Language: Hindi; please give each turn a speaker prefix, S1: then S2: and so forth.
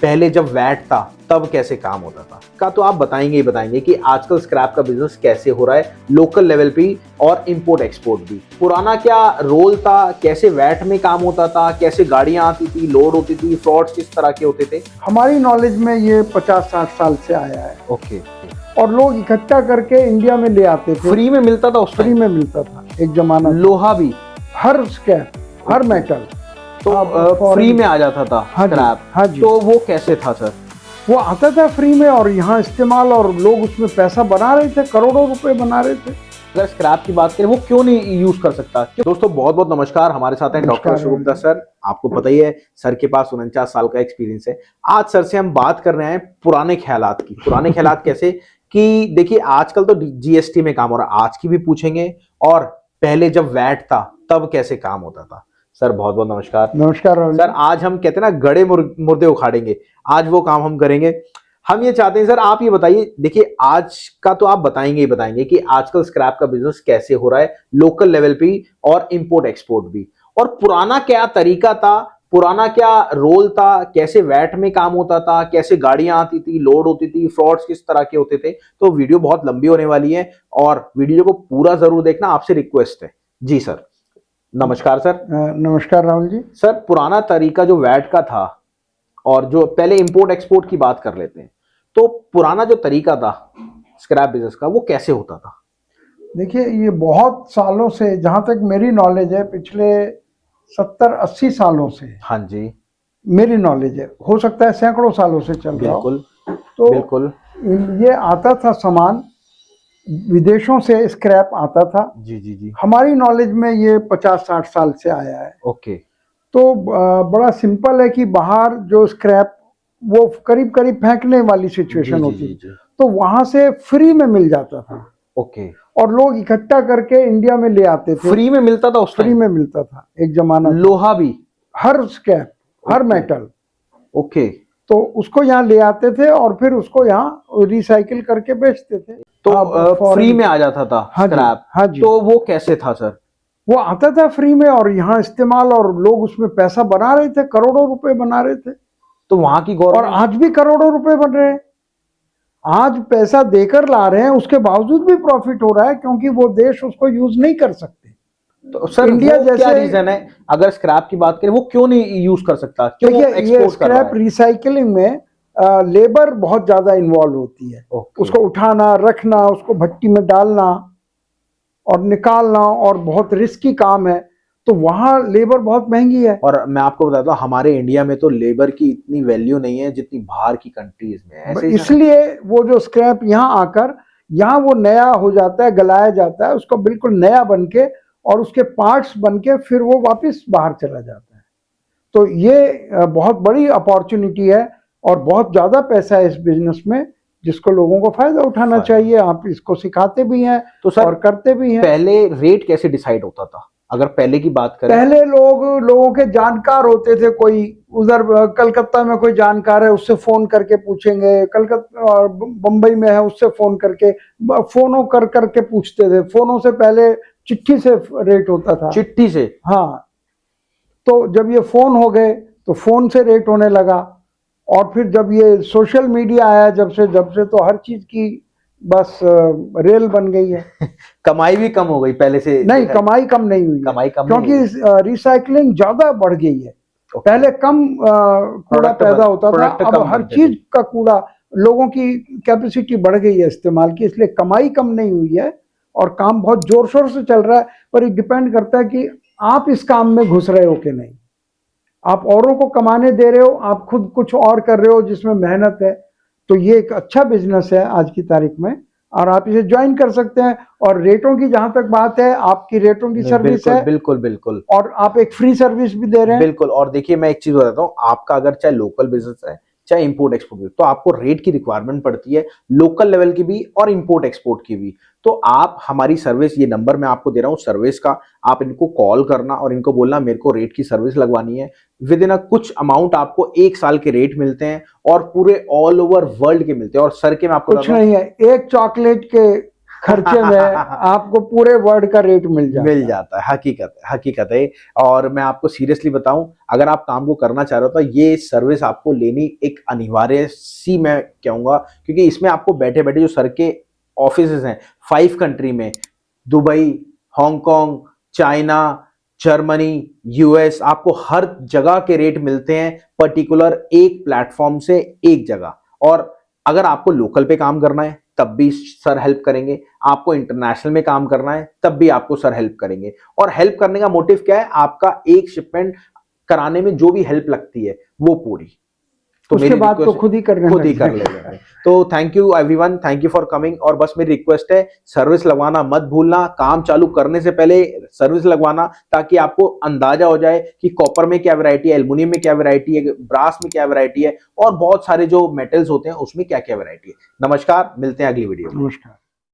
S1: पहले जब वैट था तब कैसे काम होता था का तो आप बताएंगे ही बताएंगे कि आजकल स्क्रैप का बिजनेस कैसे हो रहा है लोकल लेवल पे और इंपोर्ट एक्सपोर्ट भी। पुराना क्या रोल था, कैसे वैट में काम होता था, कैसे गाड़ियां आती थी, लोड होती थी, फ्रॉड्स किस तरह के होते थे।
S2: हमारी नॉलेज में ये 50-60 साल से आया है
S1: ओके।
S2: और लोग इकट्ठा करके इंडिया में ले आते थे।
S1: फ्री में मिलता था, उस
S2: फ्री में मिलता था एक जमाना।
S1: लोहा भी,
S2: हर स्क्रैप, हर मेटल
S1: तो फ्री में आ जाता था स्क्रैप।
S2: हाँ जी।
S1: तो वो कैसे था सर?
S2: वो आता था फ्री में और यहाँ इस्तेमाल, और लोग उसमें पैसा बना रहे थे, करोड़ों रुपए बना रहे थे।
S1: अगर स्क्रैप की बात करें वो क्यों नहीं यूज कर सकता? दोस्तों बहुत बहुत नमस्कार, हमारे साथ हैं डॉक्टर अशोक गुप्ता सर। आपको पता ही है सर के पास 49 साल का एक्सपीरियंस है। आज सर से हम बात कर रहे हैं पुराने ख्यालात की। पुराने ख्यालात कैसे कि देखिए आजकल तो जीएसटी में काम हो रहा है, आज की भी पूछेंगे, और पहले जब वैट था तब कैसे काम होता था। सर बहुत बहुत नमस्कार।
S2: नमस्कार राहुल
S1: सर, आज हम कहते हैं ना गड़े मुर्दे उखाड़ेंगे, आज वो काम हम करेंगे। हम ये चाहते हैं सर, आप ये बताइए, देखिए आज का तो आप बताएंगे ही बताएंगे कि आजकल स्क्रैप का बिजनेस कैसे हो रहा है लोकल लेवल पे और इंपोर्ट एक्सपोर्ट भी, और पुराना क्या तरीका था, पुराना क्या रोल था, कैसे वैट में काम होता था, कैसे गाड़ियां आती थी, लोड होती थी, फ्रॉड्स किस तरह के होते थे। तो वीडियो बहुत लंबी होने वाली है और वीडियो को पूरा जरूर देखना, आपसे रिक्वेस्ट है। जी सर, नमस्कार सर।
S2: नमस्कार राहुल जी।
S1: सर, पुराना तरीका जो वैट का था और जो पहले इंपोर्ट एक्सपोर्ट की बात कर लेते हैं, तो पुराना जो तरीका था स्क्रैप बिजनेस का वो कैसे होता था?
S2: देखिए ये बहुत सालों से, जहां तक मेरी नॉलेज है, पिछले 70-80 सालों से
S1: हाँ जी,
S2: मेरी नॉलेज है, हो सकता है सैकड़ों सालों से चल रहा हो।
S1: बिल्कुल
S2: तो
S1: बिल्कुल।
S2: ये आता था सामान, विदेशों से स्क्रैप आता था।
S1: जी जी जी।
S2: हमारी नॉलेज में ये 50-60 साल से आया है।
S1: ओके।
S2: तो बड़ा सिंपल है कि बाहर जो स्क्रैप, वो करीब करीब फेंकने वाली
S1: जी
S2: सिचुएशन
S1: जी
S2: होती
S1: जी
S2: थी,
S1: जी।
S2: तो वहां से फ्री में मिल जाता था
S1: ओके।
S2: और लोग इकट्ठा करके इंडिया में ले आते थे।
S1: फ्री में मिलता था, उस
S2: फ्री
S1: टाइम
S2: में मिलता था एक जमाना।
S1: लोहा भी,
S2: हर स्क्रैप, हर
S1: ओके।
S2: मेटल।
S1: ओके।
S2: तो उसको यहाँ ले आते थे और फिर उसको यहाँ रिसाइकिल करके बेचते थे।
S1: तो फ्री में आ जाता था
S2: हाँ जी,
S1: स्क्रैप।
S2: हाँ जी।
S1: तो वो कैसे था सर?
S2: वो आता था फ्री में और यहाँ इस्तेमाल, और लोग उसमें पैसा बना रहे थे, करोड़ों रुपए बना रहे थे।
S1: तो वहां की
S2: और
S1: गवर्नमेंट,
S2: आज भी करोड़ों रुपए बन रहे हैं। आज पैसा देकर ला रहे हैं, उसके बावजूद भी प्रॉफिट हो रहा है, क्योंकि वो देश उसको यूज नहीं कर सकते।
S1: तो सर
S2: इंडिया
S1: वो
S2: जैसे,
S1: क्या रीजन है? अगर स्क्रैप की बात करें वो क्यों नहीं यूज कर सकता, क्यों
S2: देखिए ये
S1: एक्सपोर्ट कर रहा
S2: स्क्रैप
S1: है?
S2: रिसाइकलिंग में लेबर बहुत ज्यादा इन्वॉल्व होती है।
S1: ओके।
S2: उसको उठाना, रखना, उसको भट्टी में डालना और निकालना, और बहुत रिस्की काम है। तो वहाँ लेबर बहुत महंगी है।
S1: और मैं आपको बताता हूँ हमारे इंडिया में तो लेबर की इतनी वैल्यू नहीं है जितनी बाहर की कंट्रीज में है, ऐसे ही सर?
S2: इसलिए वो जो स्क्रैप यहाँ आकर, यहाँ वो नया हो जाता है, गलाया जाता है, उसको बिल्कुल नया बन के, और उसके पार्ट्स बन के फिर वो वापस बाहर चला जाता है। तो ये बहुत बड़ी अपॉर्चुनिटी है और बहुत ज़्यादा पैसा है इस बिजनेस में, जिसको लोगों को फायदा उठाना चाहिए। आप इसको सिखाते भी हैं
S1: तो सर
S2: और करते भी हैं।
S1: पहले रेट कैसे डिसाइड होता था, अगर पहले की बात करें?
S2: पहले लोगों के जानकार होते थे। कोई उधर कलकत्ता में कोई जानकार है, उससे फोन करके पूछेंगे। कलकत्ता और बम्बई में है, उससे फोन करके, फोनों कर करके पूछते थे। फोनों से पहले चिट्ठी से रेट होता था।
S1: चिट्ठी से?
S2: हाँ। तो जब ये फोन हो गए तो फोन से रेट होने लगा, और फिर जब ये सोशल मीडिया आया, जब से तो हर चीज की बस रेल बन गई है।
S1: कमाई भी कम हो गई पहले से?
S2: नहीं, कमाई कम नहीं हुई है,
S1: कमाई कम
S2: क्योंकि रिसाइकलिंग ज्यादा बढ़ गई है।
S1: Okay.
S2: पहले कम कूड़ा पैदा होता था, अब हर चीज का कूड़ा, लोगों की कैपेसिटी बढ़ गई है इस्तेमाल की, इसलिए कमाई कम नहीं हुई है और काम बहुत जोर शोर से चल रहा है। पर ये डिपेंड करता है कि आप इस काम में घुस रहे हो कि नहीं। आप औरों को कमाने दे रहे हो, आप खुद कुछ और कर रहे हो जिसमें मेहनत है। तो ये एक अच्छा बिजनेस है आज की तारीख में, और आप इसे ज्वाइन कर सकते हैं। और रेटों की जहां तक बात है, आपकी रेटों की सर्विस है,
S1: बिल्कुल बिल्कुल,
S2: और आप एक फ्री सर्विस भी दे रहे हैं।
S1: बिल्कुल। और देखिए मैं एक चीज बताता हूँ, आपका अगर चाहे लोकल बिजनेस है चाहे इंपोर्ट एक्सपोर्ट भी, तो आपको रेट की रिक्वायरमेंट पड़ती है, लोकल लेवल की भी और इंपोर्ट एक्सपोर्ट की भी। तो आप हमारी सर्विस, ये नंबर मैं आपको दे रहा हूँ सर्विस का, आप इनको कॉल करना और इनको बोलना मेरे को रेट की सर्विस लगवानी है। विद इन कुछ अमाउंट आपको 1 साल के रेट मिलते हैं और पूरे ऑल ओवर वर्ल्ड के मिलते हैं। और सर के मैं आपको
S2: कुछ नहीं है, एक चॉकलेट के खर्चे में आपको पूरे वर्ल्ड का रेट मिल
S1: जाता है। हकीकत है। और मैं आपको सीरियसली बताऊं, अगर आप काम को करना चाह रहे हो तो ये सर्विस आपको लेनी एक अनिवार्य सी मैं कहूंगा, क्योंकि इसमें आपको बैठे बैठे जो सर के ऑफिसेज हैं 5 कंट्री में, Dubai, Hong Kong, China, Germany, US, आपको हर जगह के रेट मिलते हैं पर्टिकुलर एक प्लेटफॉर्म से एक जगह। और अगर आपको लोकल पे काम करना है तब भी सर हेल्प करेंगे, आपको इंटरनेशनल में काम करना है तब भी आपको सर हेल्प करेंगे। और हेल्प करने का मोटिव क्या है, आपका एक शिपमेंट कराने में जो भी हेल्प लगती है वो पूरी, तो
S2: उसके बाद तो खुद ही कर
S1: लेंगे। तो thank you everyone, thank you for coming. और बस मेरी रिक्वेस्ट है, सर्विस लगवाना मत भूलना, काम चालू करने से पहले सर्विस लगवाना, ताकि आपको अंदाजा हो जाए कि कॉपर में क्या वैरायटी है, एल्युमिनियम में क्या वैरायटी है, ब्रास में क्या वैरायटी है, और बहुत सारे जो मेटल्स होते हैं उसमें क्या क्या वैरायटी है। नमस्कार, मिलते हैं अगली वीडियो में।
S2: नमस्कार।